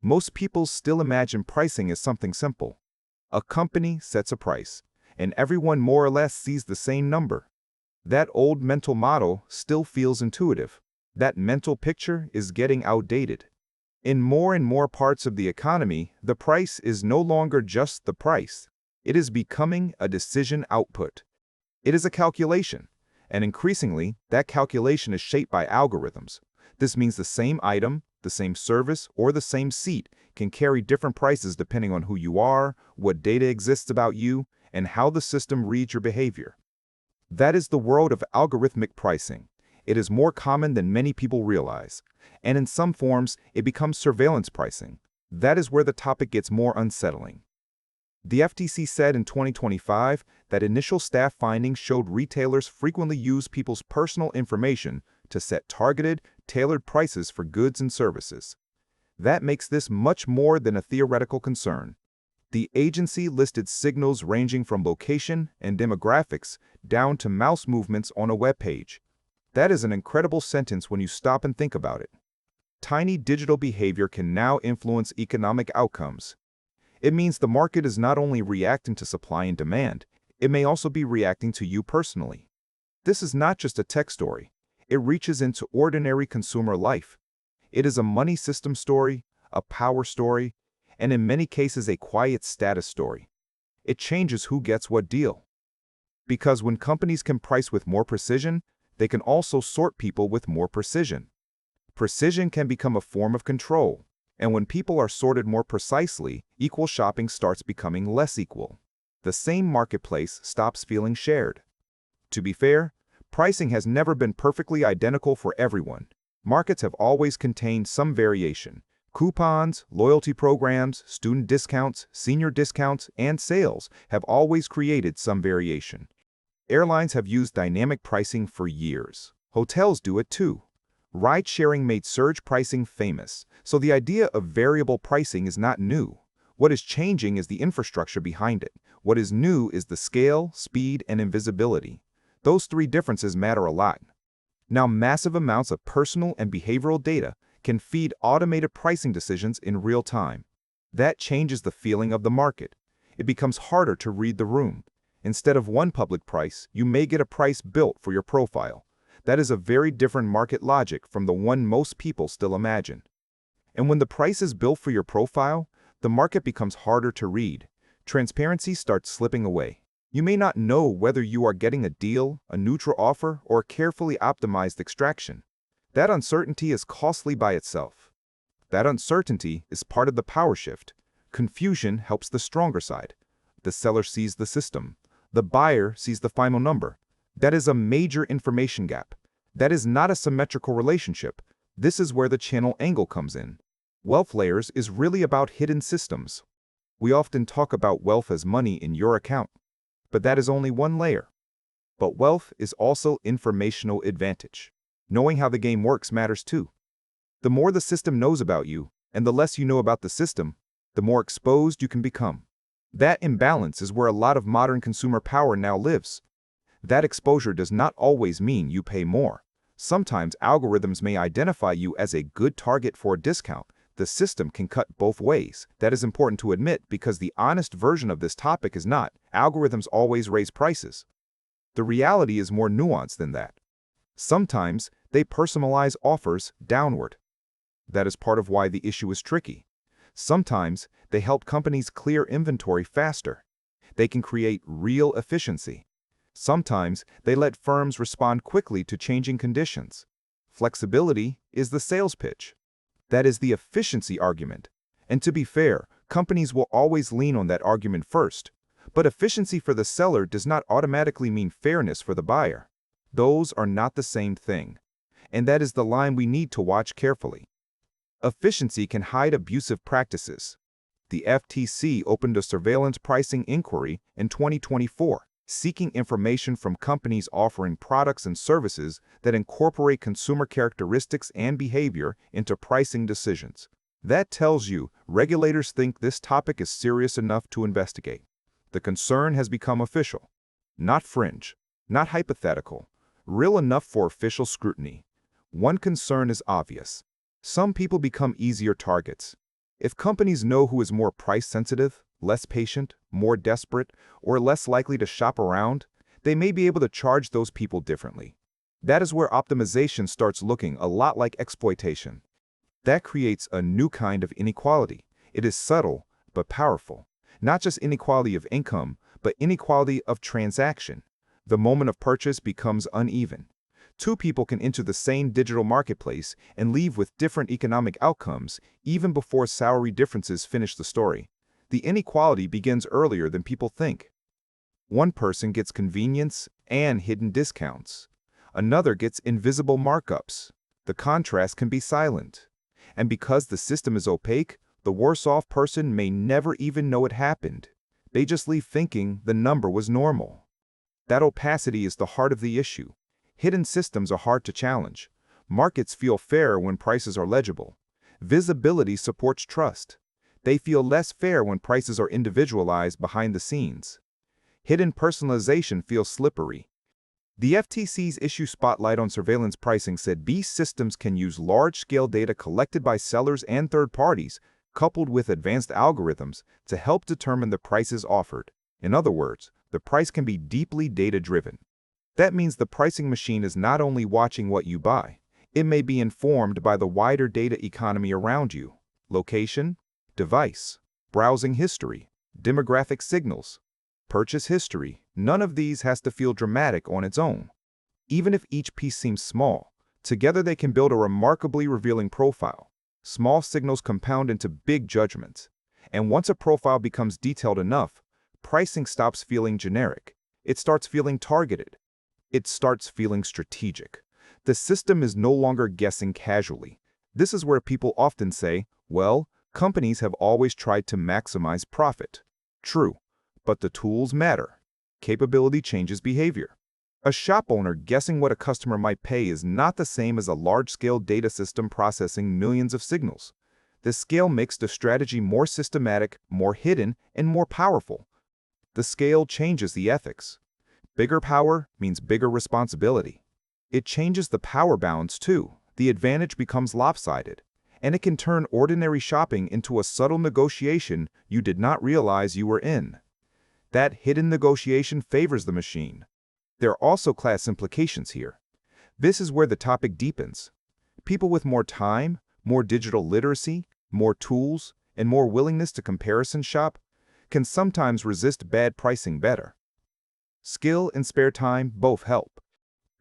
Most people still imagine pricing as something simple. A company sets a price, and everyone more or less sees the same number. That old mental model still feels intuitive. That mental picture is getting outdated. In more and more parts of the economy, the price is no longer just the price. It is becoming a decision output. It is a calculation, and increasingly, that calculation is shaped by algorithms. This means the same item, the same service, or the same seat can carry different prices depending on who you are, what data exists about you, and how the system reads your behavior. That is the world of algorithmic pricing. It is more common than many people realize, and in some forms, it becomes surveillance pricing. That is where the topic gets more unsettling. The FTC said in 2025 that initial staff findings showed retailers frequently use people's personal information to set targeted, tailored prices for goods and services. That makes this much more than a theoretical concern. The agency listed signals ranging from location and demographics down to mouse movements on a web page. That is an incredible sentence when you stop and think about it. Tiny digital behavior can now influence economic outcomes. It means the market is not only reacting to supply and demand, it may also be reacting to you personally. This is not just a tech story. It reaches into ordinary consumer life. It is a money system story, a power story, and in many cases a quiet status story. It changes who gets what deal. Because when companies can price with more precision, they can also sort people with more precision. Precision can become a form of control, and when people are sorted more precisely, equal shopping starts becoming less equal. The same marketplace stops feeling shared. To be fair, pricing has never been perfectly identical for everyone. Markets have always contained some variation. Coupons, loyalty programs, student discounts, senior discounts, and sales have always created some variation. Airlines have used dynamic pricing for years. Hotels do it too. Ride-sharing made surge pricing famous, so the idea of variable pricing is not new. What is changing is the infrastructure behind it. What is new is the scale, speed, and invisibility. Those three differences matter a lot. Now, massive amounts of personal and behavioral data can feed automated pricing decisions in real time. That changes the feeling of the market. It becomes harder to read the room. Instead of one public price, you may get a price built for your profile. That is a very different market logic from the one most people still imagine. And when the price is built for your profile, the market becomes harder to read. Transparency starts slipping away. You may not know whether you are getting a deal, a neutral offer, or a carefully optimized extraction. That uncertainty is costly by itself. That uncertainty is part of the power shift. Confusion helps the stronger side. The seller sees the system. The buyer sees the final number. That is a major information gap. That is not a symmetrical relationship. This is where the channel angle comes in. Wealth layers is really about hidden systems. We often talk about wealth as money in your account, but that is only one layer. But wealth is also informational advantage. Knowing how the game works matters too. The more the system knows about you, and the less you know about the system, the more exposed you can become. That imbalance is where a lot of modern consumer power now lives. That exposure does not always mean you pay more. Sometimes algorithms may identify you as a good target for a discount. The system can cut both ways. That is important to admit because the honest version of this topic is not, algorithms always raise prices. The reality is more nuanced than that. Sometimes they personalize offers downward. That is part of why the issue is tricky. Sometimes they help companies clear inventory faster. They can create real efficiency. Sometimes they let firms respond quickly to changing conditions. Flexibility is the sales pitch. That is the efficiency argument. And to be fair, companies will always lean on that argument first. But efficiency for the seller does not automatically mean fairness for the buyer. Those are not the same thing. And that is the line we need to watch carefully. Efficiency can hide abusive practices. The FTC opened a surveillance pricing inquiry in 2024, seeking information from companies offering products and services that incorporate consumer characteristics and behavior into pricing decisions. That tells you regulators think this topic is serious enough to investigate. The concern has become official. Not fringe, not hypothetical, real enough for official scrutiny. One concern is obvious. Some people become easier targets. If companies know who is more price-sensitive, less patient, more desperate, or less likely to shop around, they may be able to charge those people differently. That is where optimization starts looking a lot like exploitation. That creates a new kind of inequality. It is subtle, but powerful. Not just inequality of income, but inequality of transaction. The moment of purchase becomes uneven. Two people can enter the same digital marketplace and leave with different economic outcomes even before salary differences finish the story. The inequality begins earlier than people think. One person gets convenience and hidden discounts. Another gets invisible markups. The contrast can be silent. And because the system is opaque, the worse-off person may never even know it happened. They just leave thinking the number was normal. That opacity is the heart of the issue. Hidden systems are hard to challenge. Markets feel fair when prices are legible. Visibility supports trust. They feel less fair when prices are individualized behind the scenes. Hidden personalization feels slippery. The FTC's issue Spotlight on Surveillance Pricing said these systems can use large-scale data collected by sellers and third parties, coupled with advanced algorithms, to help determine the prices offered. In other words, the price can be deeply data-driven. That means the pricing machine is not only watching what you buy, it may be informed by the wider data economy around you: location, device, browsing history, demographic signals, purchase history. None of these has to feel dramatic on its own. Even if each piece seems small, together they can build a remarkably revealing profile. Small signals compound into big judgments. And once a profile becomes detailed enough, pricing stops feeling generic. It starts feeling targeted. It starts feeling strategic. The system is no longer guessing casually. This is where people often say, well, companies have always tried to maximize profit. True, but the tools matter. Capability changes behavior. A shop owner guessing what a customer might pay is not the same as a large-scale data system processing millions of signals. The scale makes the strategy more systematic, more hidden, and more powerful. The scale changes the ethics. Bigger power means bigger responsibility. It changes the power balance too. The advantage becomes lopsided, and it can turn ordinary shopping into a subtle negotiation you did not realize you were in. That hidden negotiation favors the machine. There are also class implications here. This is where the topic deepens. People with more time, more digital literacy, more tools, and more willingness to comparison shop can sometimes resist bad pricing better. Skill and spare time both help.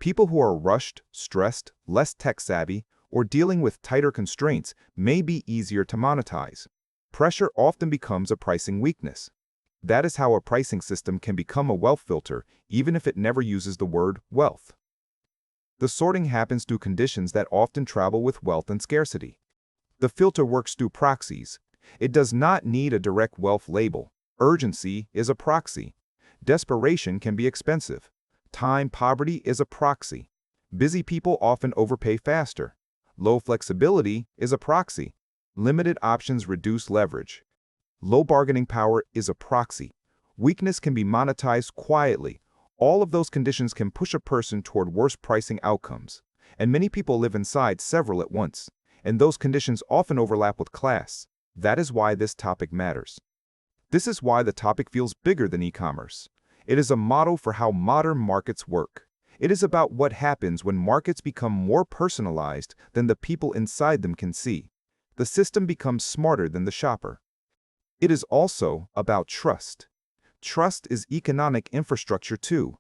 People who are rushed, stressed, less tech-savvy, or dealing with tighter constraints may be easier to monetize. Pressure often becomes a pricing weakness. That is how a pricing system can become a wealth filter, even if it never uses the word wealth. The sorting happens through conditions that often travel with wealth and scarcity. The filter works through proxies. It does not need a direct wealth label. Urgency is a proxy. Desperation can be expensive. Time poverty is a proxy. Busy people often overpay faster. Low flexibility is a proxy. Limited options reduce leverage. Low bargaining power is a proxy. Weakness can be monetized quietly. All of those conditions can push a person toward worse pricing outcomes. And many people live inside several at once. And those conditions often overlap with class. That is why this topic matters. This is why the topic feels bigger than e-commerce. It is a model for how modern markets work. It is about what happens when markets become more personalized than the people inside them can see. The system becomes smarter than the shopper. It is also about trust. Trust is economic infrastructure too.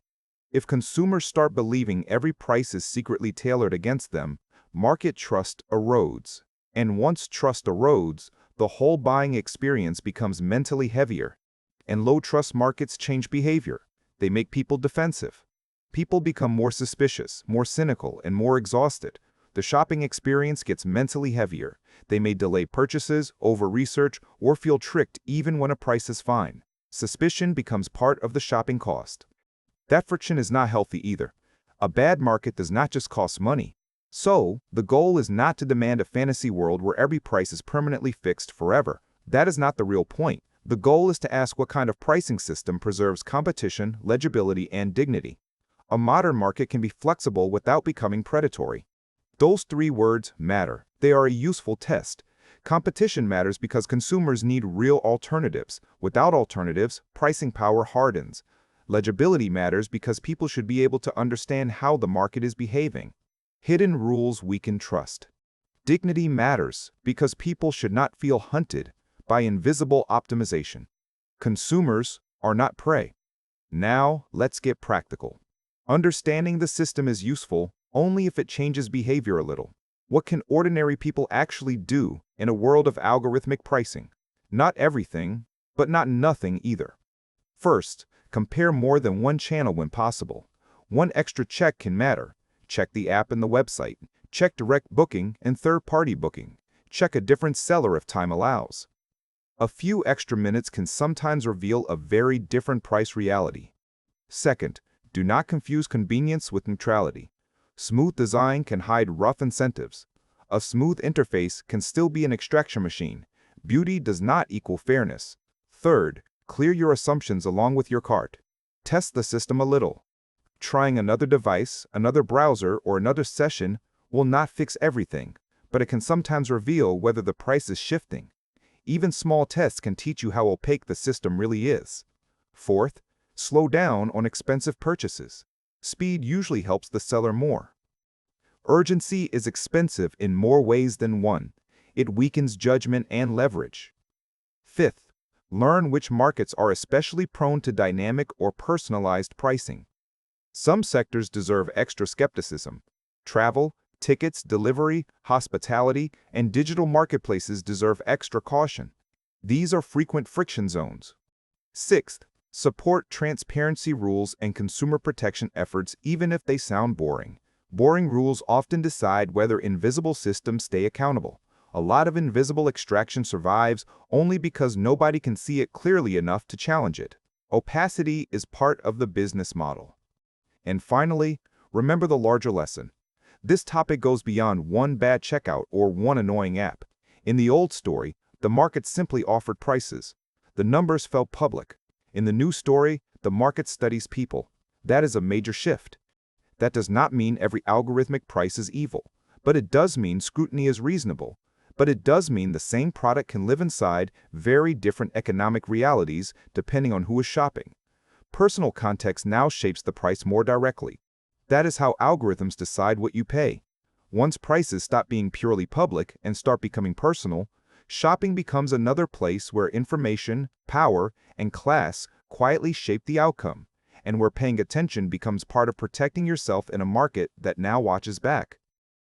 If consumers start believing every price is secretly tailored against them, market trust erodes. And once trust erodes, the whole buying experience becomes mentally heavier. And low-trust markets change behavior. They make people defensive. People become more suspicious, more cynical, and more exhausted. The shopping experience gets mentally heavier. They may delay purchases, over-research, or feel tricked even when a price is fine. Suspicion becomes part of the shopping cost. That friction is not healthy either. A bad market does not just cost money. So, the goal is not to demand a fantasy world where every price is permanently fixed forever. That is not the real point. The goal is to ask what kind of pricing system preserves competition, legibility, and dignity. A modern market can be flexible without becoming predatory. Those three words matter. They are a useful test. Competition matters because consumers need real alternatives. Without alternatives, pricing power hardens. Legibility matters because people should be able to understand how the market is behaving. Hidden rules weaken trust. Dignity matters because people should not feel hunted by invisible optimization. Consumers are not prey. Now, let's get practical. Understanding the system is useful only if it changes behavior a little. What can ordinary people actually do in a world of algorithmic pricing? Not everything, but not nothing either. First, compare more than one channel when possible. One extra check can matter. Check the app and the website. Check direct booking and third-party booking. Check a different seller if time allows. A few extra minutes can sometimes reveal a very different price reality. Second, do not confuse convenience with neutrality. Smooth design can hide rough incentives. A smooth interface can still be an extraction machine. Beauty does not equal fairness. Third, clear your assumptions along with your cart. Test the system a little. Trying another device, another browser, or another session will not fix everything, but it can sometimes reveal whether the price is shifting. Even small tests can teach you how opaque the system really is. Fourth, slow down on expensive purchases. Speed usually helps the seller more. Urgency is expensive in more ways than one. It weakens judgment and leverage. Fifth, learn which markets are especially prone to dynamic or personalized pricing. Some sectors deserve extra skepticism. Travel, tickets, delivery, hospitality, and digital marketplaces deserve extra caution. These are frequent friction zones. Sixth, support transparency rules and consumer protection efforts even if they sound boring. Boring rules often decide whether invisible systems stay accountable. A lot of invisible extraction survives only because nobody can see it clearly enough to challenge it. Opacity is part of the business model. And finally, remember the larger lesson. This topic goes beyond one bad checkout or one annoying app. In the old story, the market simply offered prices. The numbers felt public. In the new story, the market studies people. That is a major shift. That does not mean every algorithmic price is evil, but it does mean scrutiny is reasonable. But it does mean the same product can live inside very different economic realities depending on who is shopping. Personal context now shapes the price more directly. That is how algorithms decide what you pay. Once prices stop being purely public and start becoming personal, shopping becomes another place where information, power, and class quietly shape the outcome, and where paying attention becomes part of protecting yourself in a market that now watches back.